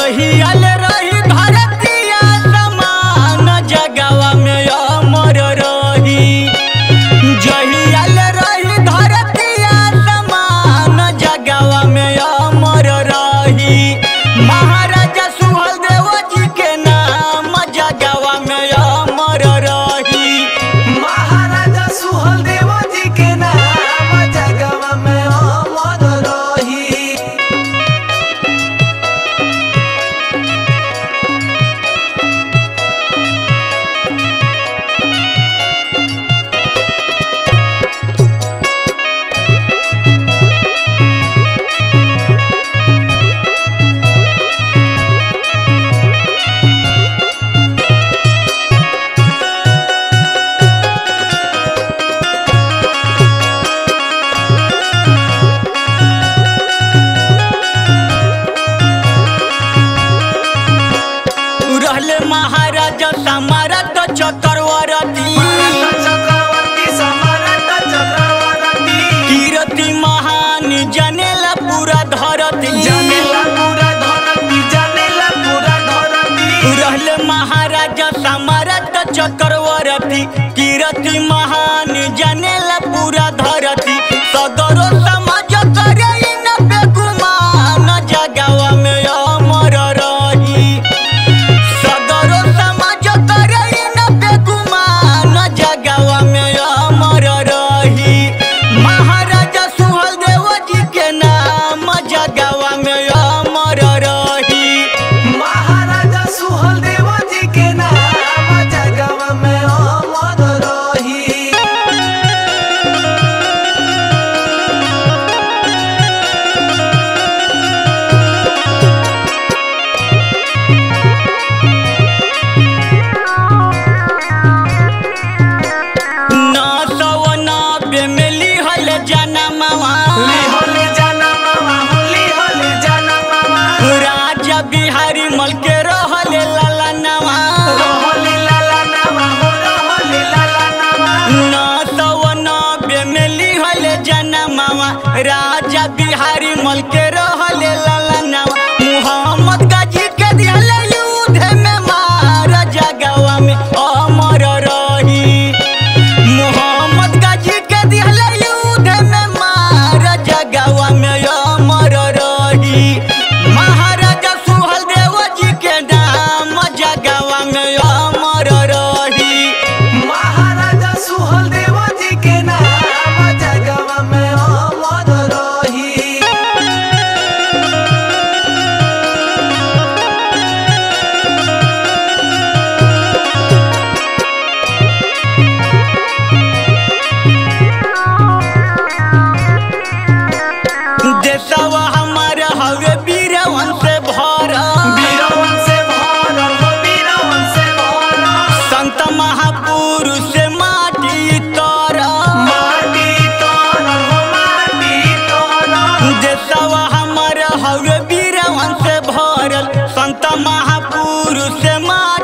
जहियाल रही धरतिया समान जगवा में अमर रही। जहियाल रही धरतिया समान जगवा में अमर रही। महाराजा सुहेलदेव जी के नाम जगवा में अमर रही। महाराजा सुहेलदेव जी के नाम जगवा में अमर रही। रहले महाराजा सम्राट चक्रवर्ती। कीर्ति महान जनेला पूरा धरती। रहले महाराजा सम्राट चक्रवर्ती। कीर्ति महान जनेला पूरा धरती। सदरो समाज करे न बेगुमान जगवा में अमर रही। सदरो समाज करे न बेगुमान जगवा में अमर रही। महाराजा सुहेलदेव जी के नाम जगवा में अमर रही। महाराजा सुहेलदेव जी के नाम जगवा में अमर रही। राजा बिहारी मल के रहले लाला नवा। में लिहले जनमवा। राजा बिहारी मल के रहले लाला नवा। मोहम्मद गाजी के दिहले युद्ध में मार जगवा में अमर रही। मोहम्मद गाजी के दिहले युद्ध में मार जगवा में अमर रही। महाराजा सुहेलदेव जी के नाम जगवा में अमर रही। महाराजा सुहेलदेव जी के नाम जगवा में अमर रही। देशवा हमारे हवे वीरवन से भरा। संत महापुरुष से माटी तोरा। देशवा हमारे हवे वीरवन से भरल। संत महापुरुष से माटी